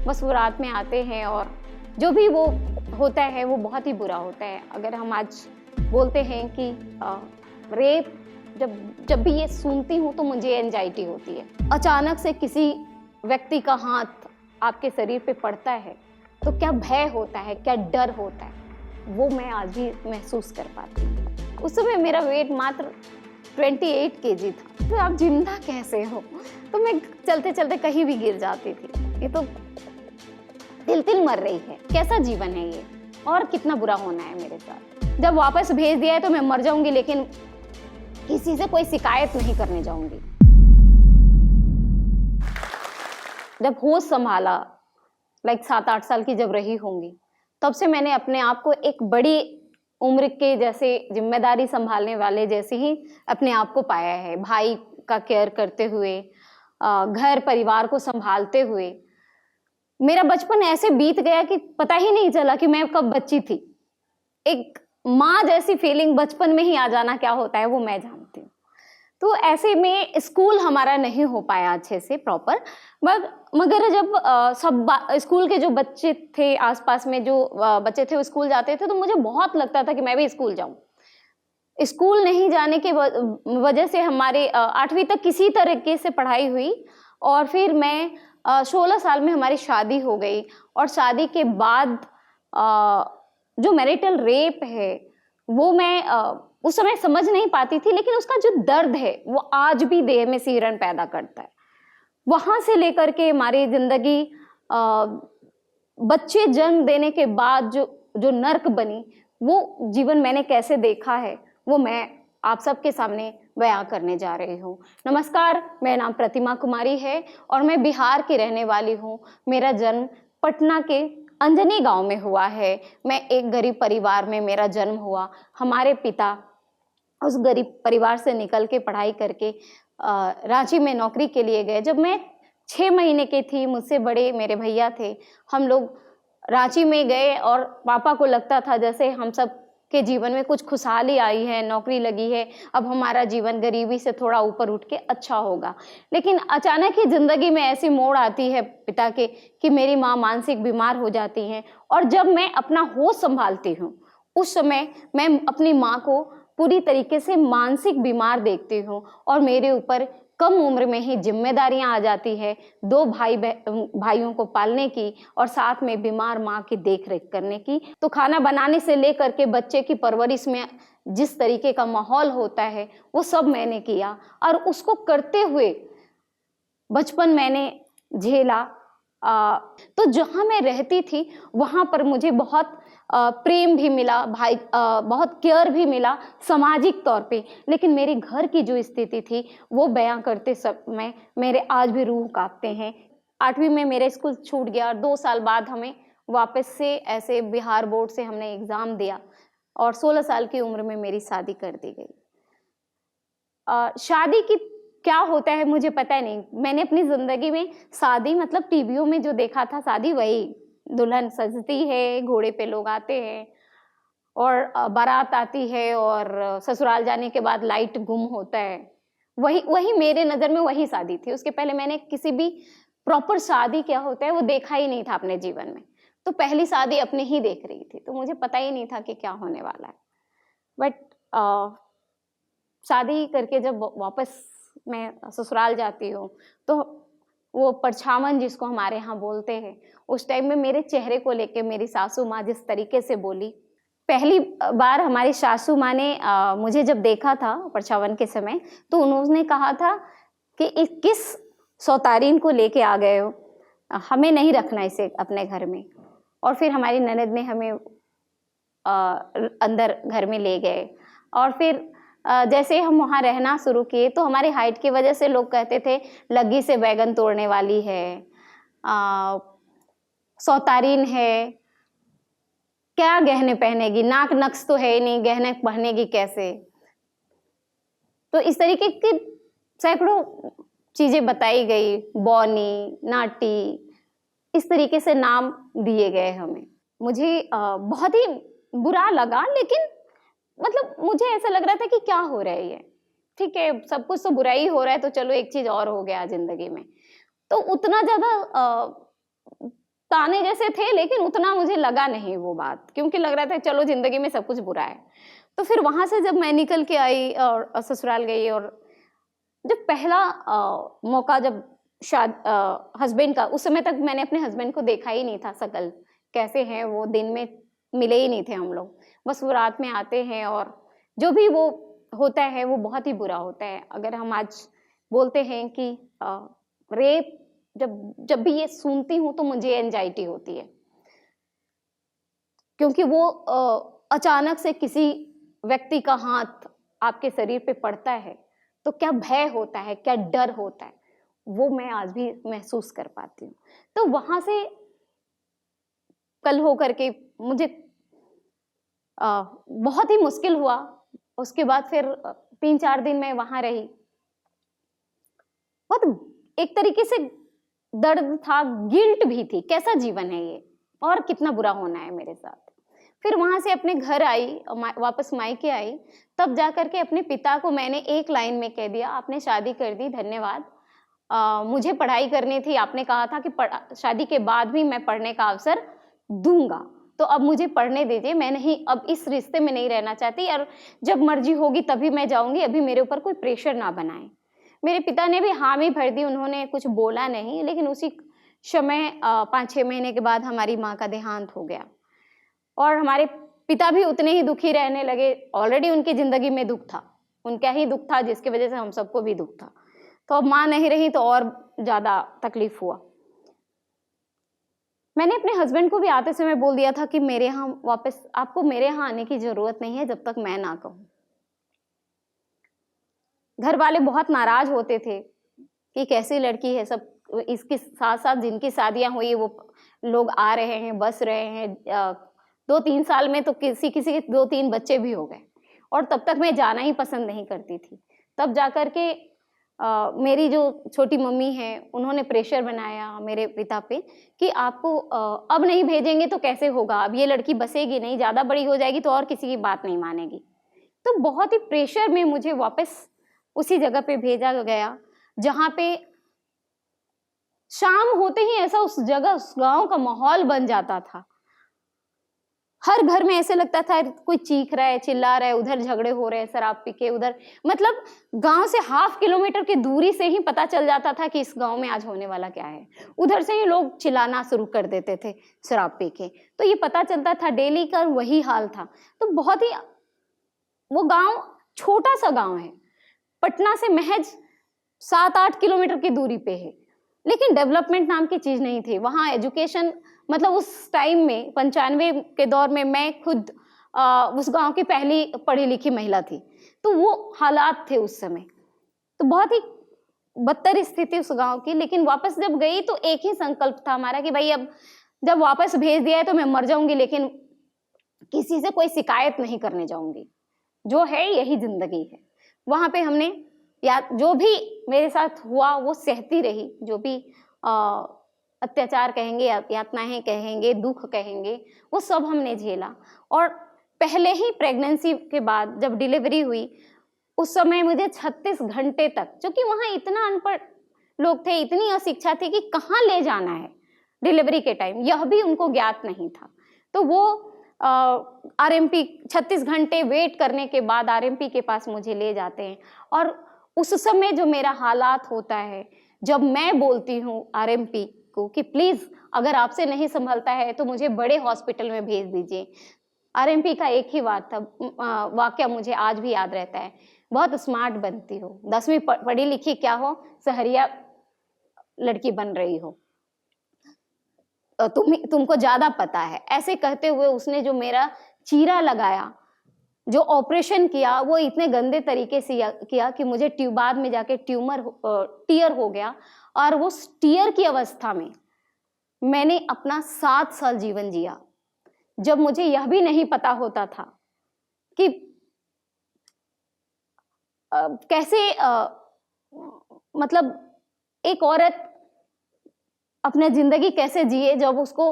बस वो रात में आते हैं और जो भी वो होता है वो बहुत ही बुरा होता है। अगर हम आज बोलते हैं कि रेप, जब भी ये सुनती हूँ तो मुझे एंजाइटी होती है। अचानक से किसी व्यक्ति का हाथ आपके शरीर पे पड़ता है तो क्या भय होता है, क्या डर होता है, वो मैं आज भी महसूस कर पाती हूँ। उस समय मेरा वेट मात्र 28 केजी था। तो आप जिंदा कैसे हो? तो मैं चलते चलते कहीं भी गिर जाती थी। ये तो तिल मर रही है, कैसा जीवन है ये, और कितना बुरा होना है मेरे साथ। जब वापस भेज दिया है तो मैं मर जाऊंगी, लेकिन किसी से कोई शिकायत नहीं करने जाऊंगी। जब होश संभाला, 7-8 साल की जब रही होंगी, तब से मैंने अपने आप को एक बड़ी उम्र के जैसे जिम्मेदारी संभालने वाले जैसे ही अपने आप को पाया है। भाई का केयर करते हुए, घर परिवार को संभालते हुए मेरा बचपन ऐसे बीत गया कि पता ही नहीं चला कि मैं कब बच्ची थी। एक माँ जैसी फीलिंग बचपन में ही आ जाना क्या होता है वो मैं जानती हूँ। तो ऐसे में स्कूल हमारा नहीं हो पाया अच्छे से प्रॉपर, मगर जब स्कूल के जो बच्चे थे, आसपास में जो बच्चे थे वो स्कूल जाते थे, तो मुझे बहुत लगता था कि मैं भी स्कूल जाऊं। स्कूल नहीं जाने की वजह से हमारे 8वीं तक किसी तरीके से पढ़ाई हुई, और फिर मैं 16 साल में हमारी शादी हो गई। और शादी के बाद जो मैरिटल रेप है वो मैं उस समय समझ नहीं पाती थी, लेकिन उसका जो दर्द है वो आज भी देह में सिहरन पैदा करता है। वहां से लेकर के हमारी जिंदगी बच्चे जन्म देने के बाद जो नर्क बनी, वो जीवन मैंने कैसे देखा है वो मैं आप सबके सामने बयां करने जा रही हूँ। नमस्कार, मेरा नाम प्रतिमा कुमारी है और मैं बिहार की रहने वाली हूँ। मेरा जन्म पटना के अंजनी गांव में हुआ है। मैं एक गरीब परिवार में मेरा जन्म हुआ। हमारे पिता उस गरीब परिवार से निकल के पढ़ाई करके रांची में नौकरी के लिए गए। जब मैं 6 महीने की थी, मुझसे बड़े मेरे भैया थे, हम लोग रांची में गए और पापा को लगता था जैसे हम सब के जीवन में कुछ खुशहाली आई है, नौकरी लगी है, अब हमारा जीवन गरीबी से थोड़ा ऊपर उठ के अच्छा होगा। लेकिन अचानक ही जिंदगी में ऐसी मोड़ आती है पिता के कि मेरी माँ मानसिक बीमार हो जाती हैं। और जब मैं अपना होश संभालती हूँ उस समय मैं अपनी माँ को पूरी तरीके से मानसिक बीमार देखती हूँ, और मेरे ऊपर कम उम्र में ही जिम्मेदारियां आ जाती है, 2 भाइयों को पालने की और साथ में बीमार माँ की देखरेख करने की। तो खाना बनाने से लेकर के बच्चे की परवरिश में जिस तरीके का माहौल होता है वो सब मैंने किया, और उसको करते हुए बचपन मैंने झेला। तो जहाँ मैं रहती थी वहाँ पर मुझे बहुत प्रेम भी मिला, बहुत केयर भी मिला सामाजिक तौर पे। लेकिन मेरे घर की जो स्थिति थी वो बयां करते समय मेरे आज भी रूह कांपते हैं। 8वीं में मेरा स्कूल छूट गया और 2 साल बाद हमें वापस से ऐसे बिहार बोर्ड से हमने एग्ज़ाम दिया और 16 साल की उम्र में मेरी शादी कर दी गई। शादी की क्या होता है मुझे पता नहीं। मैंने अपनी ज़िंदगी में शादी मतलब टीवियों में जो देखा था शादी, वही दुल्हन सजती है, घोड़े पे लोग आते हैं और बारात आती है और ससुराल जाने के बाद लाइट गुम होता है, वही मेरे नज़र में वही शादी थी। उसके पहले मैंने किसी भी प्रॉपर शादी क्या होता है वो देखा ही नहीं था अपने जीवन में। तो पहली शादी अपनी ही देख रही थी, तो मुझे पता ही नहीं था कि क्या होने वाला है। बट शादी करके जब वापस मैं ससुराल जाती हूँ तो वो परछावन जिसको हमारे यहाँ बोलते हैं, उस टाइम में मेरे चेहरे को लेके मेरी सासू माँ जिस तरीके से बोली, पहली बार हमारी सासू माँ ने मुझे जब देखा था परछावन के समय, तो उन्होंने कहा था कि किस सौतारीन को लेके आ गए हो, हमें नहीं रखना इसे अपने घर में। और फिर हमारी ननद ने हमें अंदर घर में ले गए, और फिर जैसे हम वहाँ रहना शुरू किए तो हमारी हाइट की वजह से लोग कहते थे लग्गी से बैगन तोड़ने वाली है, सौतारीन है, क्या गहने पहनेगी, नाक नक्श तो है ही नहीं, गहने पहनेगी कैसे। तो इस तरीके की सैकड़ों चीजें बताई गई, बौनी, नाटी, इस तरीके से नाम दिए गए हमें। मुझे बहुत ही बुरा लगा, लेकिन मतलब मुझे ऐसा लग रहा था कि क्या हो रहा है ये, ठीक है सब कुछ तो बुरा ही हो रहा है, तो चलो एक चीज और हो गया जिंदगी में। तो उतना ज्यादा ताने जैसे थे, लेकिन उतना मुझे लगा नहीं वो बात, क्योंकि लग रहा था चलो जिंदगी में सब कुछ बुरा है। तो फिर वहां से जब मैं निकल के आई और ससुराल गई, और जब पहला मौका, जब हस्बैंड का, उस समय तक मैंने अपने हस्बैंड को देखा ही नहीं था, शकल कैसे हैं वो, दिन में मिले ही नहीं थे हम लोग, बस वो रात में आते हैं, और जो भी वो होता है वो बहुत ही बुरा होता है। अगर हम आज बोलते हैं कि रेप, जब भी ये सुनती हूँ तो मुझे एंजाइटी होती है, क्योंकि वो अचानक से किसी व्यक्ति का हाथ आपके शरीर पे पड़ता है तो क्या भय होता है, क्या डर होता है, वो मैं आज भी महसूस कर पाती हूँ। तो वहां से कल होकर के मुझे बहुत ही मुश्किल हुआ। उसके बाद फिर 3-4 दिन मैं वहां रही, बहुत एक तरीके से दर्द था, गिल्ट भी थी, कैसा जीवन है ये और कितना बुरा होना है मेरे साथ। फिर वहां से अपने घर आई, वापस मायके आई, तब जाकर के अपने पिता को मैंने एक लाइन में कह दिया, आपने शादी कर दी, धन्यवाद, मुझे पढ़ाई करनी थी, आपने कहा था कि शादी के बाद भी मैं पढ़ने का अवसर दूंगा, तो अब मुझे पढ़ने दीजिए, मैं नहीं, अब इस रिश्ते में नहीं रहना चाहती, और जब मर्जी होगी तभी मैं जाऊंगी, अभी मेरे ऊपर कोई प्रेशर ना बनाए। मेरे पिता ने भी हामी भर दी, उन्होंने कुछ बोला नहीं, लेकिन उसी समय 5-6 महीने के बाद हमारी माँ का देहांत हो गया, और हमारे पिता भी उतने ही दुखी रहने लगे। ऑलरेडी उनकी जिंदगी में दुख था, उनका ही दुख था जिसकी वजह से हम सबको भी दुख था, तो अब माँ नहीं रही तो और ज्यादा तकलीफ हुआ। मैंने अपने हस्बैंड को भी आते समय बोल दिया था कि मेरे यहाँ वापस, आपको मेरे यहाँ आने की जरूरत नहीं है जब तक मैं ना कहूँ। घर वाले बहुत नाराज होते थे कि कैसी लड़की है, सब इसके साथ साथ जिनकी शादियां हुई वो लोग आ रहे हैं, बस रहे हैं, 2-3 साल में तो किसी किसी के 2-3 बच्चे भी हो गए, और तब तक मैं जाना ही पसंद नहीं करती थी। तब जाकर के मेरी जो छोटी मम्मी है उन्होंने प्रेशर बनाया मेरे पिता पे कि आपको अब नहीं भेजेंगे तो कैसे होगा, अब ये लड़की बसेगी नहीं, ज्यादा बड़ी हो जाएगी तो और किसी की बात नहीं मानेगी। तो बहुत ही प्रेशर में मुझे वापस उसी जगह पे भेजा गया जहाँ पे शाम होते ही ऐसा उस जगह, उस गांव का माहौल बन जाता था। हर घर में ऐसे लगता था कोई चीख रहा है, चिल्ला रहा है, उधर झगड़े हो रहे हैं शराब पी के, उधर, मतलब गांव से 1/2 किलोमीटर की दूरी से ही पता चल जाता था कि इस गांव में आज होने वाला क्या है। उधर से ही लोग चिल्लाना शुरू कर देते थे शराब पी के, तो ये पता चलता था, डेली का वही हाल था। तो बहुत ही, वो गांव छोटा सा गांव है, पटना से महज 7-8 किलोमीटर की दूरी पे है, लेकिन डेवलपमेंट नाम की चीज नहीं थी वहाँ। एजुकेशन, मतलब उस टाइम में 95 के दौर में मैं खुद उस गांव की पहली पढ़ी लिखी महिला थी, तो वो हालात थे उस समय, तो बहुत ही बदतर स्थिति उस गांव की। लेकिन वापस जब गई तो एक ही संकल्प था हमारा कि भाई अब जब वापस भेज दिया है तो मैं मर जाऊंगी, लेकिन किसी से कोई शिकायत नहीं करने जाऊंगी, जो है यही जिंदगी है। वहां पे हमने, या जो भी मेरे साथ हुआ वो सहती रही, जो भी अत्याचार कहेंगे, यातनाएं कहेंगे, दुख कहेंगे, वो सब हमने झेला। और पहले ही प्रेगनेंसी के बाद जब डिलीवरी हुई उस समय मुझे 36 घंटे तक, क्योंकि वहाँ इतना अनपढ़ लोग थे, इतनी अशिक्षा थी कि कहाँ ले जाना है डिलीवरी के टाइम, यह भी उनको ज्ञात नहीं था। तो वो आरएमपी 36 घंटे वेट करने के बाद आरएमपी के पास मुझे ले जाते हैं, और उस समय जो मेरा हालात होता है, जब मैं बोलती हूँ आरएमपी को कि प्लीज अगर आपसे नहीं संभलता है तो मुझे बड़े हॉस्पिटल में भेज दीजिए। आरएमपी का एक ही वाक्य मुझे आज भी याद रहता है, बहुत स्मार्ट बनती हो, 10वीं पढ़ी लिखी क्या हो, सहरिया लड़की बन रही हो, तुमको ज्यादा पता है। ऐसे कहते हुए उसने जो मेरा चीरा लगाया, जो ऑपरेशन किया, वो इतने गंदे तरीके से किया कि मुझे बाद में जाके टीयर हो गया, और वो टीयर की अवस्था में मैंने अपना 7 साल जीवन जिया, जब मुझे यह भी नहीं पता होता था कि कैसे मतलब एक औरत अपने जिंदगी कैसे जिए जब उसको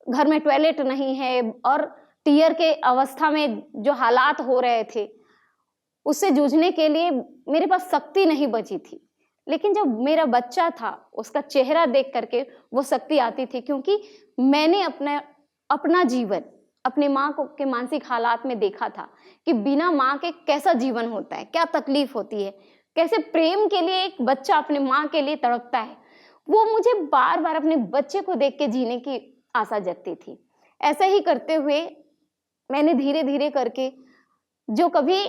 घर में टॉयलेट नहीं है, और टीयर के अवस्था में जो हालात हो रहे थे उससे जूझने के लिए मेरे पास शक्ति नहीं बची थी। लेकिन जब मेरा बच्चा था, उसका चेहरा देख करके वो शक्ति आती थी, क्योंकि मैंने अपना जीवन अपनी माँ को के मानसिक हालात में देखा था कि बिना माँ के कैसा जीवन होता है, क्या तकलीफ होती है, कैसे प्रेम के लिए एक बच्चा अपनी माँ के लिए तड़पता है। वो मुझे बार बार अपने बच्चे को देख के जीने की आशा जगती थी। ऐसा ही करते हुए मैंने धीरे धीरे करके, जो कभी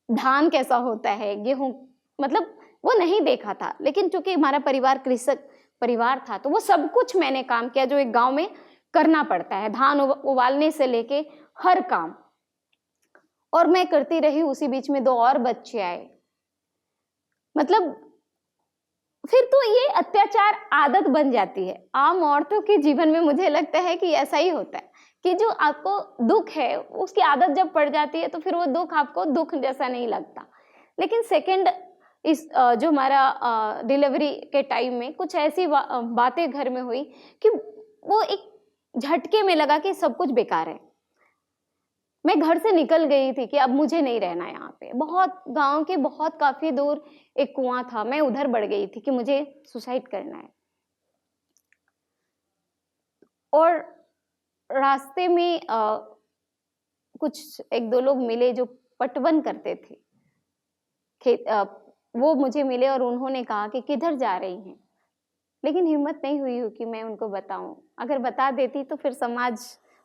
धान कैसा होता है, गेहूं, मतलब वो नहीं देखा था, लेकिन चूंकि हमारा परिवार कृषक परिवार था तो वो सब कुछ मैंने काम किया जो एक गांव में करना पड़ता है, धान उबालने से लेके हर काम। और मैं करती रही। उसी बीच में 2 और बच्चे आए। मतलब फिर तो ये अत्याचार आदत बन जाती है आम औरतों के जीवन में। मुझे लगता है कि ऐसा ही होता है कि जो आपको दुख है उसकी आदत जब पड़ जाती है तो फिर वो दुख आपको दुख जैसा नहीं लगता। लेकिन सेकंड इस जो हमारा डिलीवरी के टाइम में कुछ ऐसी बातें घर में हुई कि वो एक झटके में लगा कि सब कुछ बेकार है। मैं घर से निकल गई थी कि अब मुझे नहीं रहना यहाँ पे। बहुत गांव के बहुत काफी दूर एक कुआं था, मैं उधर बढ़ गई थी कि मुझे सुसाइड करना है। और रास्ते में कुछ 1-2 लोग मिले जो पटवन करते थे खेत। वो मुझे मिले और उन्होंने कहा कि किधर जा रही हैं, लेकिन हिम्मत नहीं हुई कि मैं उनको बताऊं। अगर बता देती तो फिर समाज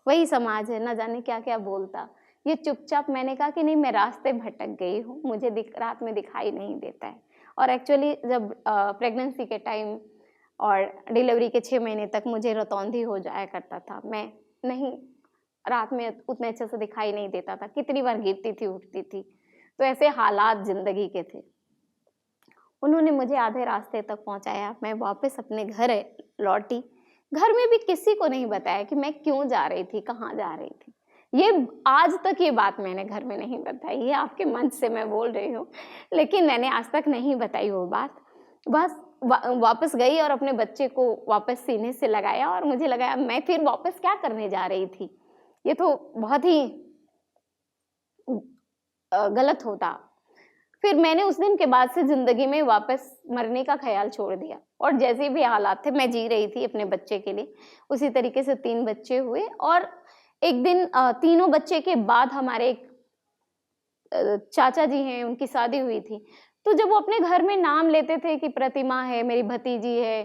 वही समाज है, न जाने क्या क्या बोलता। ये चुपचाप मैंने कहा कि नहीं, मैं रास्ते भटक गई हूँ, मुझे रात में दिखाई नहीं देता है। और एक्चुअली जब प्रेगनेंसी के टाइम और डिलीवरी के 6 महीने तक मुझे रतौंधी हो जाया करता था। मैं नहीं, रात में उतने अच्छे से दिखाई नहीं देता था, कितनी बार गिरती थी उठती थी। तो ऐसे हालात जिंदगी के थे। उन्होंने मुझे आधे रास्ते तक पहुंचाया, मैं वापस अपने घर लौटी। घर में भी किसी को नहीं बताया कि मैं क्यों जा रही थी, कहाँ जा रही थी। ये आज तक ये बात मैंने घर में नहीं बताई है। आपके मंच से मैं बोल रही हूँ, लेकिन मैंने आज तक नहीं बताई वो बात। बस वापस गई और अपने बच्चे को वापस सीने से लगाया और मुझे लगा मैं फिर वापस क्या करने जा रही थी, ये तो बहुत ही गलत होता। फिर मैंने उस दिन के बाद से जिंदगी में वापस मरने का ख्याल छोड़ दिया और जैसे भी हालात थे मैं जी रही थी अपने बच्चे के लिए। उसी तरीके से 3 बच्चे हुए और एक दिन तीनों बच्चे के बाद हमारे एक चाचा जी हैं, उनकी शादी हुई थी। तो जब वो अपने घर में नाम लेते थे कि प्रतिमा है, मेरी भतीजी है,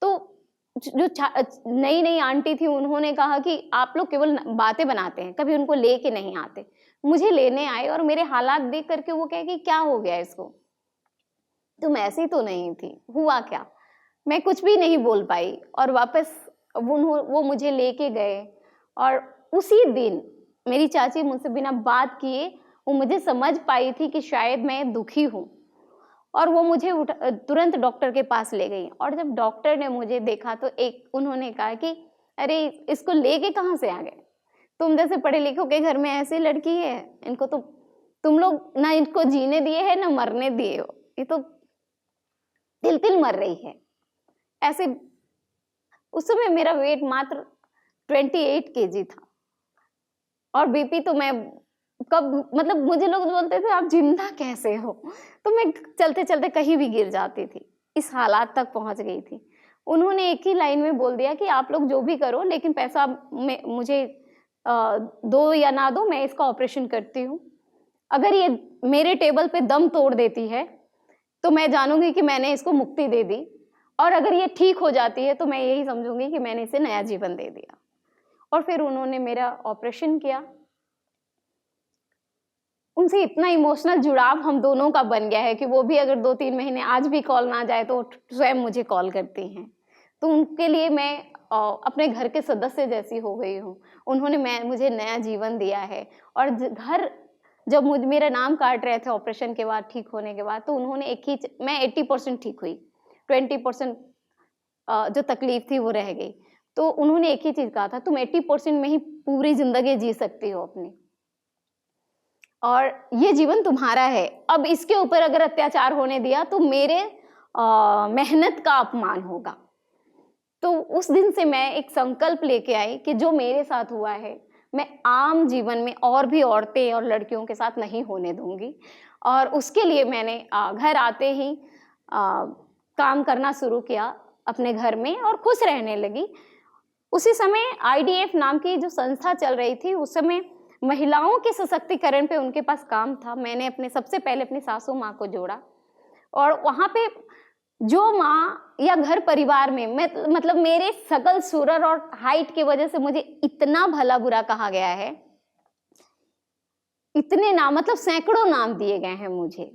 तो जो नई नई आंटी थी उन्होंने कहा कि आप लोग केवल बातें बनाते हैं, कभी उनको लेके नहीं आते। मुझे लेने आए और मेरे हालात देख करके वो कहे कि क्या हो गया इसको, तुम ऐसी तो नहीं थी, हुआ क्या। मैं कुछ भी नहीं बोल पाई और वापस वो मुझे लेके गए। और उसी दिन मेरी चाची मुझसे बिना बात किए वो मुझे समझ पाई थी कि शायद मैं दुखी हूँ और वो मुझे तुरंत डॉक्टर के पास ले गई। और जब डॉक्टर ने मुझे देखा तो उन्होंने कहा कि अरे इसको लेके कहाँ से आ गए, तुम जैसे पढ़े लिखों के घर में ऐसी लड़की है, इनको तो तुम लोग ना इनको जीने दिए है ना मरने दिए हो, ये तो तिल तिल मर रही है ऐसे। उस समय मेरा वेट मात्र 28 kg था और बीपी तो मैं कब, मतलब मुझे लोग बोलते थे आप जिंदा कैसे हो, तो मैं चलते चलते कहीं भी गिर जाती थी, इस हालात तक पहुंच गई थी। उन्होंने एक ही लाइन में बोल दिया कि आप लोग जो भी करो लेकिन पैसा मुझे दो या ना दो, मैं इसका ऑपरेशन करती हूँ। अगर ये मेरे टेबल पे दम तोड़ देती है तो मैं जानूंगी कि मैंने इसको मुक्ति दे दी, और अगर ये ठीक हो जाती है तो मैं यही समझूंगी कि मैंने इसे नया जीवन दे दिया। और फिर उन्होंने मेरा ऑपरेशन किया। उनसे इतना इमोशनल जुड़ाव हम दोनों का बन गया है कि वो भी अगर 2-3 महीने आज भी कॉल ना जाए तो स्वयं मुझे कॉल करती हैं। तो उनके लिए मैं अपने घर के सदस्य जैसी हो गई हूँ। उन्होंने मुझे नया जीवन दिया है। और घर जब मेरा नाम काट रहे थे ऑपरेशन के बाद, ठीक होने के बाद, तो उन्होंने मैं 80% ठीक हुई, 20% जो तकलीफ थी वो रह गई। तो उन्होंने एक ही चीज कहा था, तुम 80% में ही पूरी जिंदगी जी सकती हो अपनी, और ये जीवन तुम्हारा है। अब इसके ऊपर अगर अत्याचार होने दिया तो मेरे मेहनत का अपमान होगा। तो उस दिन से मैं एक संकल्प लेके आई कि जो मेरे साथ हुआ है मैं आम जीवन में और भी औरतें और लड़कियों के साथ नहीं होने दूंगी। और उसके लिए मैंने घर आते ही काम करना शुरू किया अपने घर में और खुश रहने लगी। उसी समय आईडीएफ नाम की जो संस्था चल रही थी, उस समय महिलाओं के सशक्तिकरण पे उनके पास काम था। मैंने सबसे पहले अपनी सासू माँ को जोड़ा और वहाँ पे जो माँ या घर परिवार में मतलब मेरे सकल सूरत और हाइट की वजह से मुझे इतना भला बुरा कहा गया है, इतने नाम मतलब सैकड़ों नाम दिए गए हैं मुझे।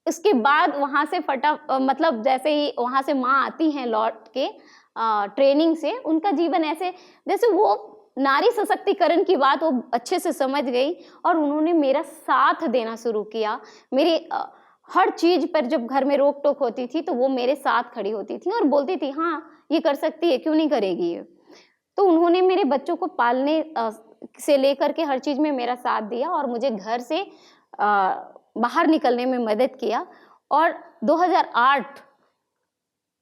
इसके बाद वहां से मतलब जैसे ही वहां से माँ आती हैं लौट के ट्रेनिंग से, उनका जीवन ऐसे जैसे वो नारी सशक्तिकरण की बात वो अच्छे से समझ गई और उन्होंने मेरा साथ देना शुरू किया। मेरी हर चीज पर जब घर में रोक टोक होती थी तो वो मेरे साथ खड़ी होती थी और बोलती थी हाँ ये कर सकती है, क्यों नहीं करेगी ये। तो उन्होंने मेरे बच्चों को पालने से लेकर के हर चीज में मेरा साथ दिया और मुझे घर से बाहर निकलने में मदद किया। और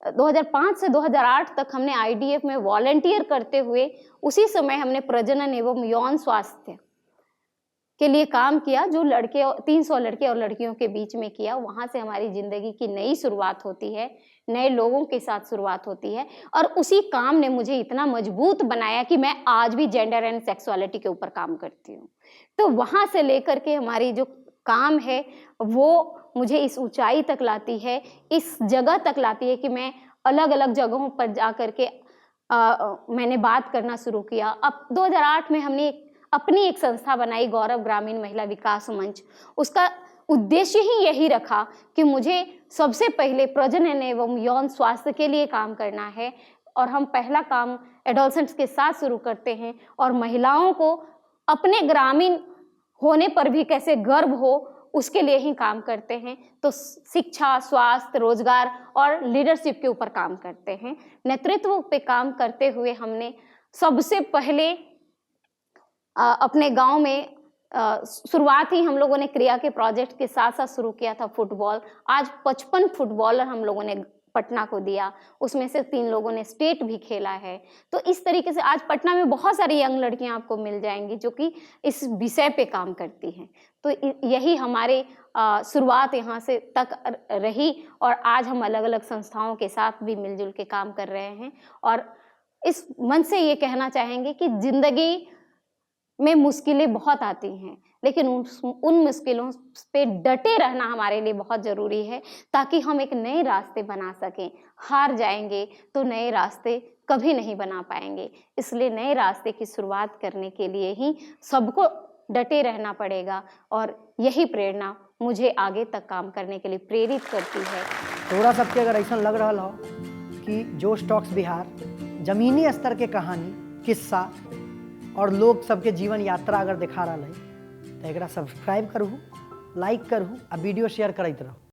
2005 से 2008 तक हमने आईडीएफ में वॉलंटियर करते हुए उसी समय हमने प्रजनन एवं यौन स्वास्थ्य के लिए काम किया, जो 300 लड़के और लड़कियों के बीच में किया। वहां से हमारी जिंदगी की नई शुरुआत होती है, नए लोगों के साथ शुरुआत होती है और उसी काम ने मुझे इतना मजबूत बनाया कि मैं आज भी जेंडर एंड सेक्सुअलिटी के ऊपर काम करती हूँ। तो वहां से लेकर के हमारी जो काम है वो मुझे इस ऊंचाई तक लाती है, इस जगह तक लाती है कि मैं अलग अलग जगहों पर जा करके मैंने बात करना शुरू किया। अब 2008 में हमने अपनी एक संस्था बनाई, गौरव ग्रामीण महिला विकास मंच। उसका उद्देश्य ही यही रखा कि मुझे सबसे पहले प्रजनन एवं यौन स्वास्थ्य के लिए काम करना है और हम पहला काम एडोलसेंट्स के साथ शुरू करते हैं और महिलाओं को अपने ग्रामीण होने पर भी कैसे गर्व हो उसके लिए ही काम करते हैं। तो शिक्षा, स्वास्थ्य, रोजगार और लीडरशिप के ऊपर काम करते हैं। नेतृत्व पे काम करते हुए हमने सबसे पहले अपने गांव में शुरुआत ही हम लोगों ने क्रिया के प्रोजेक्ट के साथ साथ शुरू किया था फुटबॉल। आज 55 फुटबॉलर हम लोगों ने पटना को दिया, उसमें से 3 लोगों ने स्टेट भी खेला है। तो इस तरीके से आज पटना में बहुत सारी यंग लड़कियां आपको मिल जाएंगी जो कि इस विषय पे काम करती हैं। तो यही हमारे शुरुआत यहाँ से तक रही और आज हम अलग अलग संस्थाओं के साथ भी मिलजुल के काम कर रहे हैं। और इस मन से ये कहना चाहेंगे कि जिंदगी में मुश्किलें बहुत आती हैं, लेकिन उन मुश्किलों पे डटे रहना हमारे लिए बहुत ज़रूरी है ताकि हम एक नए रास्ते बना सकें। हार जाएंगे तो नए रास्ते कभी नहीं बना पाएंगे, इसलिए नए रास्ते की शुरुआत करने के लिए ही सबको डटे रहना पड़ेगा और यही प्रेरणा मुझे आगे तक काम करने के लिए प्रेरित करती है। थोड़ा सबके अगर ऐसा लग रहा हो कि जोश टॉक्स बिहार जमीनी स्तर के कहानी, किस्सा और लोग सबके जीवन यात्रा अगर दिखा रहा है तो एक सब्सक्राइब करूँ, लाइक करूँ और वीडियो शेयर करते रहूँ।